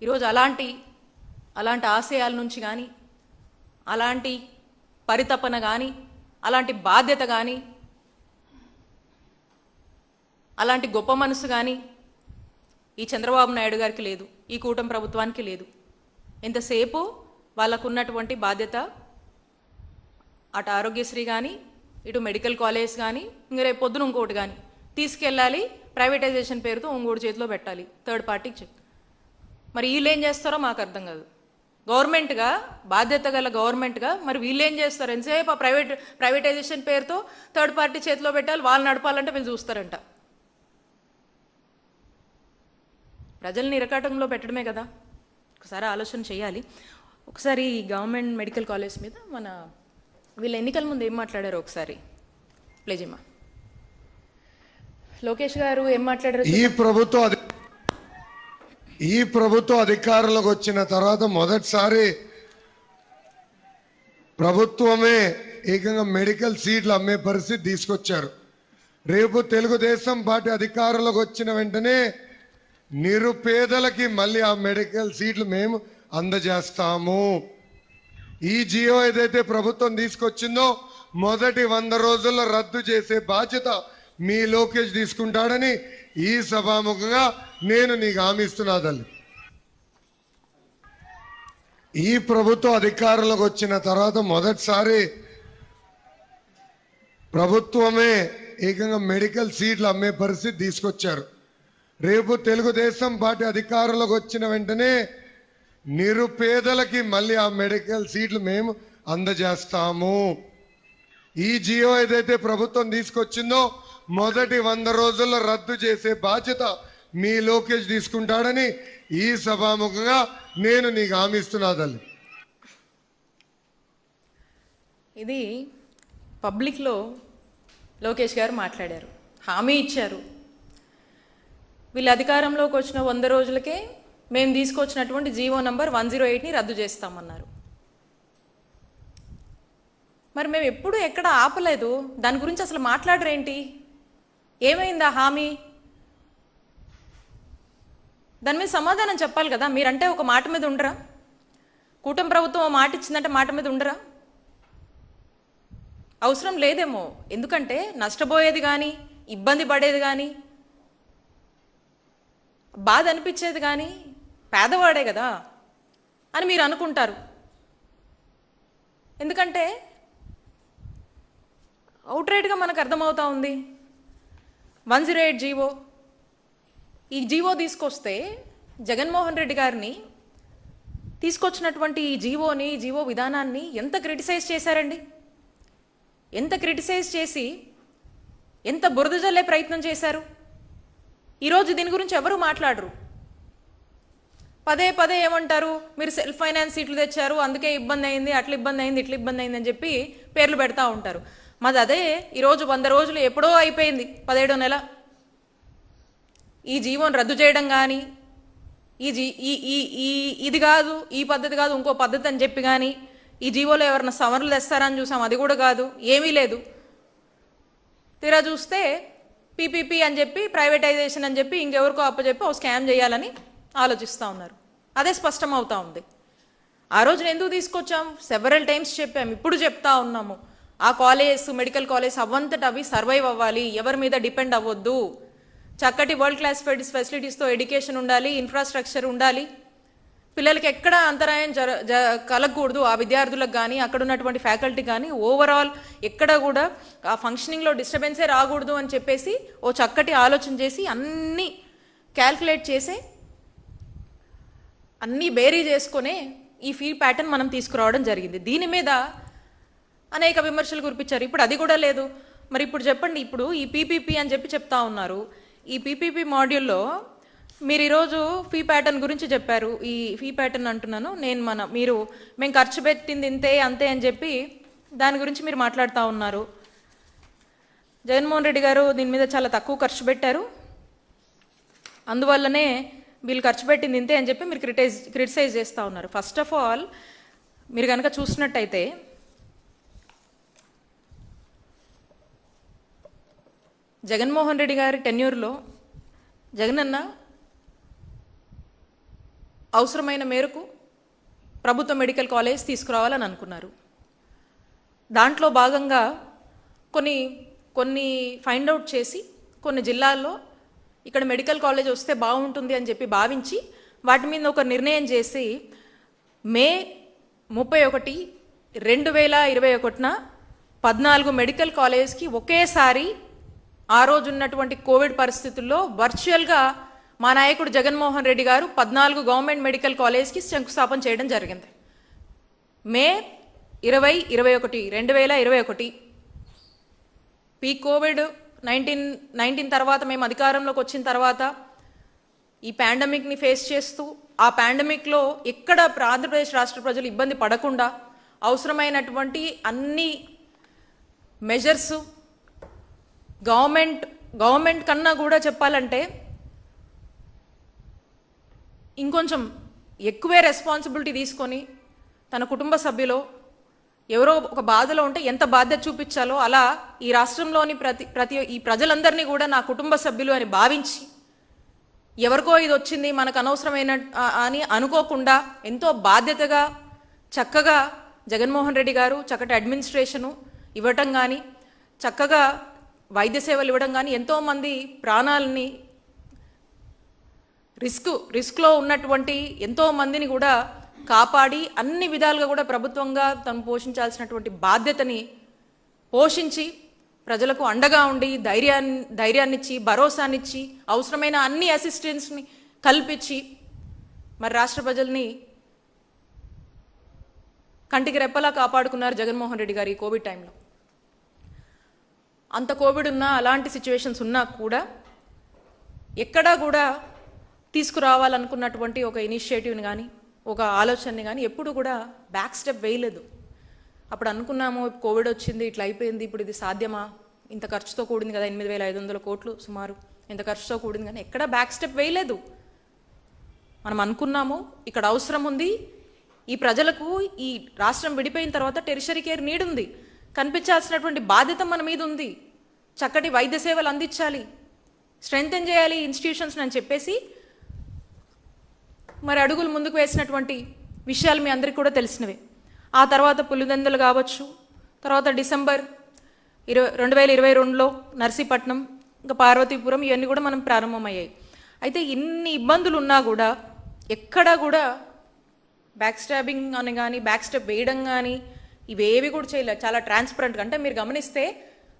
ఈరోజు అలాంటి ఆశయాల నుంచి కానీ, అలాంటి పరితపన కానీ, అలాంటి బాధ్యత కానీ, అలాంటి గొప్ప మనసు కానీ ఈ చంద్రబాబు నాయుడు గారికి లేదు, ఈ కూటమి ప్రభుత్వానికి లేదు. ఎంతసేపు వాళ్ళకున్నటువంటి బాధ్యత అటు ఆరోగ్యశ్రీ కానీ, ఇటు మెడికల్ కాలేజ్ కానీ, ఇంక రేపు పొద్దున ఇంకోటి కానీ తీసుకెళ్ళాలి, ప్రైవేటైజేషన్ పేరుతో ఇంకోటి చేతిలో పెట్టాలి, థర్డ్ పార్టీకి చెప్పి. మరి వీళ్ళు ఏం చేస్తారో మాకు అర్థం కాదు. గవర్నమెంట్గా, బాధ్యత గల గవర్నమెంట్గా మరి వీళ్ళు ఏం చేస్తారు? ఎంతసేపు ఆ ప్రైవేటైజేషన్ పేరుతో థర్డ్ పార్టీ చేతిలో పెట్టాలి, వాళ్ళు నడపాలంటే వీళ్ళు చూస్తారంట. ప్రజల్ని ఇరకాటంలో పెట్టడమే కదా. ఒకసారి ఆలోచన చేయాలి. ఒకసారి ఈ గవర్నమెంట్ మెడికల్ కాలేజ్ మీద మన వీళ్ళ ఎన్నికల ముందు ఏం మాట్లాడారో ఒకసారి ప్లే చేయమా. లోకేష్ గారు ఏం మాట్లాడారు? ఈ ప్రభుత్వం అధికారంలోకి వచ్చిన తర్వాత మొదటిసారి ప్రభుత్వమే ఏకంగా మెడికల్ సీట్లు అమ్మే పరిస్థితి తీసుకొచ్చారు. రేపు తెలుగుదేశం పార్టీ అధికారంలోకి వచ్చిన వెంటనే నిరుపేదలకి మళ్ళీ ఆ మెడికల్ సీట్లు మేము అందజేస్తాము. ఈ జియో ఏదైతే ప్రభుత్వం తీసుకొచ్చిందో మొదటి 100 రోజుల్లో రద్దు చేసే బాధ్యత మీ లోకేష్ తీసుకుంటాడని ఈ సభాముఖంగా నేను నీకు హామీ ఇస్తున్నా తల్లి. ఈ ప్రభుత్వం అధికారంలోకి వచ్చిన తర్వాత మొదటిసారి ప్రభుత్వమే ఏకంగా మెడికల్ సీట్లు అమ్మే పరిస్థితి తీసుకొచ్చారు. రేపు తెలుగుదేశం పార్టీ అధికారంలోకి వచ్చిన వెంటనే నిరుపేదలకి మళ్ళీ ఆ మెడికల్ సీట్లు మేము అందజేస్తాము. ఈ జియో ఏదైతే ప్రభుత్వం తీసుకొచ్చిందో మొదటి 100 రోజుల్లో రద్దు చేసే బాధ్యత మీ లోకేష్ తీసుకుంటాడని ఈ సభాముఖంగా నేను నీకు హామీ ఇస్తున్నా తల్లి. ఇది పబ్లిక్లో లోకేష్ గారు మాట్లాడారు, హామీ ఇచ్చారు. వీళ్ళు అధికారంలోకి వచ్చిన 100 రోజులకే మేము తీసుకొచ్చినటువంటి జీవో నంబర్ 108ని రద్దు చేస్తామన్నారు. మరి మేము ఎప్పుడు ఎక్కడ ఆపలేదు, దాని గురించి అసలు మాట్లాడరేంటి? ఏమైందా హామీ? దాని మీద సమాధానం చెప్పాలి కదా. మీరంటే ఒక మాట మీద ఉండరా? కూటమి ప్రభుత్వం మాట ఇచ్చిందంటే మాట మీద ఉండరా? అవసరం లేదేమో, ఎందుకంటే నష్టపోయేది కానీ, ఇబ్బంది పడేది కానీ, బాధ అనిపించేది కానీ పేదవాడే కదా అని మీరు అనుకుంటారు. ఎందుకంటే అవుట్రైట్గా మనకు అర్థమవుతా ఉంది. 108 జీవో, ఈ జీవో తీసుకొస్తే జగన్మోహన్ రెడ్డి గారిని తీసుకొచ్చినటువంటి ఈ జీవో విధానాన్ని ఎంత క్రిటిసైజ్ చేశారండి. ఎంత క్రిటిసైజ్ చేసి ఎంత బురద జల్లే ప్రయత్నం చేశారు. ఈరోజు దీని గురించి ఎవరు మాట్లాడరు. పదే పదే ఏమంటారు? మీరు సెల్ఫ్ ఫైనాన్స్ సీట్లు తెచ్చారు, అందుకే ఇబ్బంది అయింది, అట్లా ఇబ్బంది అయింది, ఇట్లా ఇబ్బంది అయింది అని చెప్పి పేర్లు పెడతా ఉంటారు. మాది అదే. ఈరోజు 100 రోజులు ఎప్పుడో అయిపోయింది, 17వ నెల. ఈ జీవోని రద్దు చేయడం కానీ, ఇది కాదు, ఈ పద్ధతి కాదు, ఇంకో పద్ధతి అని చెప్పి కానీ, ఈ జీవోలో ఎవరైనా సవరణలు తెస్తారని చూసాం, అది కూడా కాదు, ఏమీ లేదు. తీరా చూస్తే పీపీపీ అని చెప్పి, ప్రైవేటైజేషన్ అని చెప్పి, ఇంకెవరికో అప్పచెప్పి ఓ స్కామ్ చేయాలని ఆలోచిస్తూ ఉన్నారు. అదే స్పష్టం అవుతా ఉంది. ఆ రోజున ఎందుకు తీసుకొచ్చాం? సెవరల్ టైమ్స్ చెప్పాము, ఇప్పుడు చెప్తా ఉన్నాము. ఆ కాలేజ్, మెడికల్ కాలేజ్ అవంతట అవి సర్వైవ్ అవ్వాలి, ఎవరి మీద డిపెండ్ అవ్వద్దు. చక్కటి వరల్డ్ క్లాస్ ఫెసిలిటీస్తో ఎడ్యుకేషన్ ఉండాలి, ఇన్ఫ్రాస్ట్రక్చర్ ఉండాలి. పిల్లలకి ఎక్కడ అంతరాయం కలగకూడదు, ఆ విద్యార్థులకు కానీ, అక్కడ ఉన్నటువంటి ఫ్యాకల్టీ కానీ, ఓవరాల్ ఎక్కడ కూడా ఆ ఫంక్షనింగ్లో డిస్టర్బెన్సే రాకూడదు అని చెప్పేసి ఓ చక్కటి ఆలోచన చేసి అన్నీ క్యాల్కులేట్ చేసి అన్నీ బేరీ చేసుకునే ఈ ఫీ ప్యాటర్న్ మనం తీసుకురావడం జరిగింది. దీని మీద అనేక విమర్శలు కురిపించారు. ఇప్పుడు అది కూడా లేదు. మరి ఇప్పుడు చెప్పండి, ఇప్పుడు ఈ పీపీపీ అని చెప్పి చెప్తా ఉన్నారు. ఈ పీపీపీ మాడ్యూల్లో మీరు ఈరోజు ఫీ ప్యాటర్న్ గురించి చెప్పారు. ఈ ఫీ ప్యాటర్న్ అంటున్నాను నేను, మేము ఖర్చు పెట్టింది ఇంతే అంతే అని చెప్పి దాని గురించి మీరు మాట్లాడుతూ ఉన్నారు. జగన్మోహన్ రెడ్డి గారు దీని మీద చాలా తక్కువ ఖర్చు పెట్టారు, అందువల్లనే వీళ్ళు ఖర్చు పెట్టింది ఇంతే అని చెప్పి మీరు క్రిటిసైజ్ చేస్తూ ఉన్నారు. ఫస్ట్ ఆఫ్ ఆల్ మీరు కనుక చూసినట్టయితే జగన్మోహన్ రెడ్డి గారి టెన్యూర్లో జగనన్న అవసరమైన మేరకు ప్రభుత్వ మెడికల్ కాలేజ్ తీసుకురావాలని అనుకున్నారు. దాంట్లో భాగంగా కొన్ని ఫైండ్ అవుట్ చేసి కొన్ని జిల్లాల్లో ఇక్కడ మెడికల్ కాలేజ్ వస్తే బాగుంటుంది అని చెప్పి భావించి వాటి మీద ఒక నిర్ణయం చేసి మే 31, 2021 14 మెడికల్ కాలేజ్కి ఒకేసారి ఆ రోజు ఉన్నటువంటి కోవిడ్ పరిస్థితుల్లో వర్చువల్గా మా నాయకుడు జగన్మోహన్ రెడ్డి గారు 14 గవర్నమెంట్ మెడికల్ కాలేజ్కి శంకుస్థాపన చేయడం జరిగింది. మే 2021 కోవిడ్-19 తర్వాత మేము అధికారంలోకి వచ్చిన తర్వాత ఈ పాండమిక్ని ఫేస్ చేస్తూ ఆ పాండమిక్లో ఎక్కడ ఆంధ్రప్రదేశ్ రాష్ట్ర ప్రజలు ఇబ్బంది పడకుండా అవసరమైనటువంటి అన్ని మెజర్స్ గవర్నమెంట్ కన్నా కూడా చెప్పాలంటే ఇంకొంచెం ఎక్కువే రెస్పాన్సిబిలిటీ తీసుకొని తన కుటుంబ సభ్యులు ఎవరో ఒక బాధలో ఉంటే ఎంత బాధ్యత చూపించాలో అలా ఈ రాష్ట్రంలోని ఈ ప్రజలందరినీ కూడా నా కుటుంబ సభ్యులు అని భావించి ఎవరికో ఇది వచ్చింది మనకు అనవసరమైన అని అనుకోకుండా ఎంతో బాధ్యతగా చక్కగా జగన్మోహన్ రెడ్డి గారు చక్కటి అడ్మినిస్ట్రేషను ఇవ్వటం కానీ చక్కగా వైద్య సేవలు ఇవ్వడం కానీ ఎంతోమంది ప్రాణాలని రిస్క్లో ఉన్నటువంటి ఎంతోమందిని కూడా కాపాడి అన్ని విధాలుగా కూడా ప్రభుత్వంగా తను పోషించాల్సినటువంటి బాధ్యతని పోషించి ప్రజలకు అండగా ఉండి ధైర్యాన్నిచ్చి భరోసానిచ్చి అవసరమైన అన్ని అసిస్టెన్స్ని కల్పించి మరి రాష్ట్ర ప్రజల్ని కంటికి రెప్పలా కాపాడుకున్నారు జగన్మోహన్ రెడ్డి గారు ఈ కోవిడ్ టైంలో. అంత కోవిడ్ ఉన్నా అలాంటి సిచ్యువేషన్స్ ఉన్నా కూడా ఎక్కడా కూడా తీసుకురావాలనుకున్నటువంటి ఒక ఇనిషియేటివ్ని కానీ ఒక ఆలోచనని కానీ ఎప్పుడు కూడా బ్యాక్ స్టెప్ వేయలేదు. అప్పుడు అనుకున్నాము కోవిడ్ వచ్చింది ఇట్లా అయిపోయింది, ఇప్పుడు ఇది సాధ్యమా, ఇంత ఖర్చుతో కూడింది కదా 8,500 కోట్లు సుమారు, ఇంత ఖర్చుతో కూడింది, కానీ ఎక్కడ బ్యాక్ స్టెప్ వేయలేదు. మనం అనుకున్నాము ఇక్కడ అవసరం ఉంది, ఈ ప్రజలకు ఈ రాష్ట్రం విడిపోయిన తర్వాత టెరిషరీ కేర్ నీడ్ ఉంది, కనిపించాల్సినటువంటి బాధ్యత మన మీద ఉంది, చక్కటి వైద్య సేవలు అందించాలి, స్ట్రెంగ్తెన్ చేయాలి ఇన్స్టిట్యూషన్స్ అని చెప్పేసి మరి అడుగులు ముందుకు వేసినటువంటి విషయాలు మీ అందరికీ కూడా తెలిసినవే. ఆ తర్వాత పులివెందులు కావచ్చు, తర్వాత డిసెంబర్ 2022లో నర్సీపట్నం, ఇంకా పార్వతీపురం, ఇవన్నీ కూడా మనం ప్రారంభమయ్యాయి. అయితే ఇన్ని ఇబ్బందులు ఉన్నా కూడా ఎక్కడా కూడా బ్యాక్ స్టాబింగ్ అని కానీ బ్యాక్ స్టెప్ వేయడం కానీ ఇవేవి కూడా చేయలేదు. చాలా ట్రాన్స్పరెంట్గా, అంటే మీరు గమనిస్తే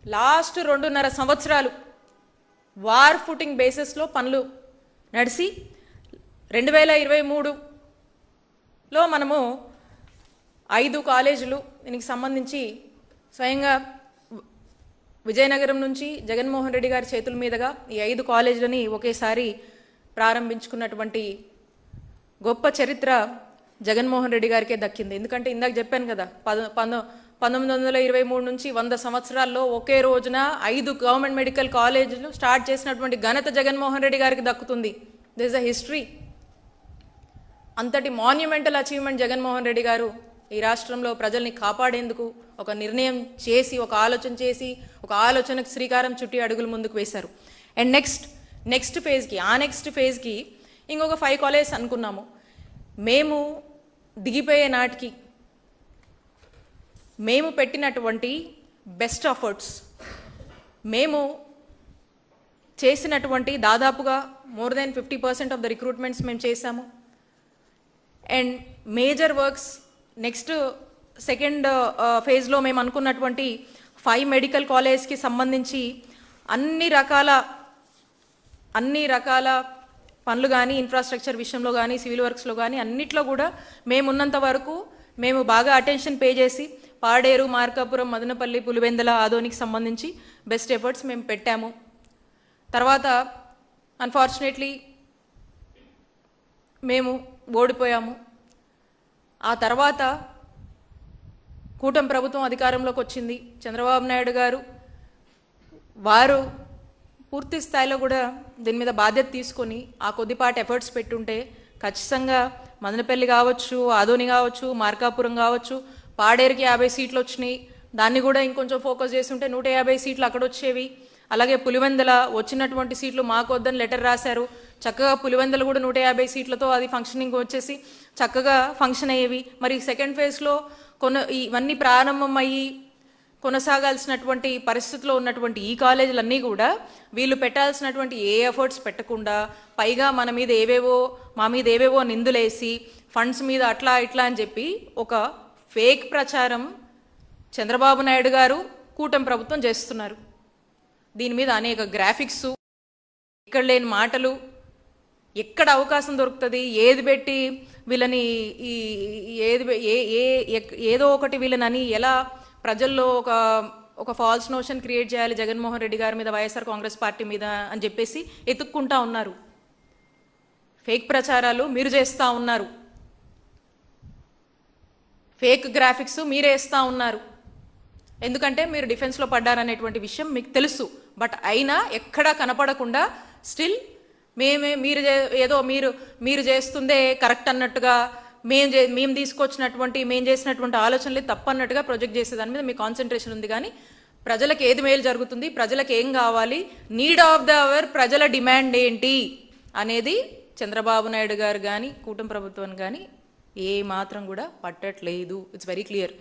లాస్ట్ 2.5 సంవత్సరాలు వార్ ఫుటింగ్ బేసిస్లో పనులు నడిచి 2023లో మనము 5 కాలేజీలు దీనికి సంబంధించి స్వయంగా విజయనగరం నుంచి జగన్మోహన్ రెడ్డి గారి చేతుల మీదుగా ఈ 5 కాలేజీలని ఒకేసారి ప్రారంభించుకున్నటువంటి గొప్ప చరిత్ర జగన్మోహన్ రెడ్డి గారికే దక్కింది. ఎందుకంటే ఇందాక చెప్పాను కదా 1923 నుంచి 100 సంవత్సరాల్లో ఒకే రోజున 5 గవర్నమెంట్ మెడికల్ కాలేజీలు స్టార్ట్ చేసినటువంటి ఘనత జగన్మోహన్ రెడ్డి గారికి దక్కుతుంది. This is a history. అంతటి మాన్యుమెంటల్ అచీవ్మెంట్ జగన్మోహన్ రెడ్డి గారు ఈ రాష్ట్రంలో ప్రజల్ని కాపాడేందుకు ఒక నిర్ణయం చేసి ఒక ఆలోచనకు శ్రీకారం చుట్టి అడుగులు ముందుకు వేశారు. అండ్ నెక్స్ట్ ఫేజ్కి ఇంకొక 5 కాలేజెస్ అనుకున్నాము. మేము దిగిపోయే నాటికి మేము పెట్టినటువంటి బెస్ట్ ఎఫర్ట్స్, మేము చేసినటువంటి దాదాపుగా more than 50% of the recruitments మేము చేశాము. అండ్ మేజర్ వర్క్స్ సెకండ్ ఫేజ్లో మేము అనుకున్నటువంటి 5 మెడికల్ కాలేజ్కి సంబంధించి అన్ని రకాల పనులు కానీ ఇన్ఫ్రాస్ట్రక్చర్ విషయంలో కానీ సివిల్ వర్క్స్లో కానీ అన్నిట్లో కూడా మేమున్నంత వరకు మేము బాగా అటెన్షన్ పే చేసి పాడేరు, మార్కాపురం, మదనపల్లి, పులివెందుల, ఆదోనికి సంబంధించి బెస్ట్ ఎఫర్ట్స్ మేము పెట్టాము. తర్వాత అన్ఫార్చునేట్లీ మేము ఓడిపోయాము. ఆ తర్వాత కూటమి ప్రభుత్వం అధికారంలోకి వచ్చింది. చంద్రబాబు నాయుడు గారు వారు పూర్తి స్థాయిలో కూడా దీని మీద బాధ్యత తీసుకొని ఆ కొద్దిపాటి ఎఫర్ట్స్ పెట్టుంటే ఖచ్చితంగా మదనపల్లి కావచ్చు, ఆదోని కావచ్చు, మార్కాపురం కావచ్చు, పాడేరుకి 50 సీట్లు వచ్చినాయి. దాన్ని కూడా ఇంకొంచెం ఫోకస్ చేస్తుంటే 150 సీట్లు అక్కడ వచ్చేవి. అలాగే పులివెందుల వచ్చినటువంటి సీట్లు మాకు వద్దని లెటర్ రాశారు, చక్కగా పులివెందులు కూడా 150 సీట్లతో అది ఫంక్షనింగ్ వచ్చేసి చక్కగా ఫంక్షన్ అయ్యేవి. మరి సెకండ్ ఫేజ్లో ఇవన్నీ ప్రారంభమయ్యి కొనసాగాల్సినటువంటి పరిస్థితిలో ఉన్నటువంటి ఈ కాలేజీలన్నీ కూడా వీళ్ళు పెట్టాల్సినటువంటి ఏ ఎఫర్ట్స్ పెట్టకుండా, పైగా మా మీద ఏవేవో నిందులేసి ఫండ్స్ మీద అట్లా ఇట్లా అని చెప్పి ఒక ఫేక్ ప్రచారం చంద్రబాబు నాయుడు గారు కూటమి ప్రభుత్వం చేస్తున్నారు. దీని మీద అనేక గ్రాఫిక్స్, ఇక్కడ లేని మాటలు, ఎక్కడ అవకాశం దొరుకుతుంది ఏది పెట్టి వీళ్ళని ఏదో ఒకటి వీళ్ళని ఎలా ప్రజల్లో ఒక ఫాల్స్ నోషన్ క్రియేట్ చేయాలి జగన్మోహన్ రెడ్డి గారి మీద, వైఎస్ఆర్ కాంగ్రెస్ పార్టీ మీద అని చెప్పేసి ఎత్తుక్కుంటా ఉన్నారు. ఫేక్ ప్రచారాలు మీరు చేస్తూ ఉన్నారు, ఫేక్ గ్రాఫిక్స్ మీరేస్తూ ఉన్నారు. ఎందుకంటే మీరు డిఫెన్స్లో పడ్డారనేటువంటి విషయం మీకు తెలుసు. బట్ అయినా ఎక్కడా కనపడకుండా స్టిల్ మీరు చేస్తుందే కరెక్ట్ అన్నట్టుగా, మేము చేసినటువంటి ఆలోచనలు తప్పన్నట్టుగా ప్రొజెక్ట్ చేసేదాని మీద మీ కాన్సన్ట్రేషన్ ఉంది. కానీ ప్రజలకు ఏది మేలు జరుగుతుంది, ప్రజలకు ఏం కావాలి, నీడ్ ఆఫ్ ద అవర్, ప్రజల డిమాండ్ ఏంటి అనేది చంద్రబాబు నాయుడు గారు కానీ కూటమి ప్రభుత్వం కానీ ఏ మాత్రం కూడా పట్టట్లేదు. It's very clear.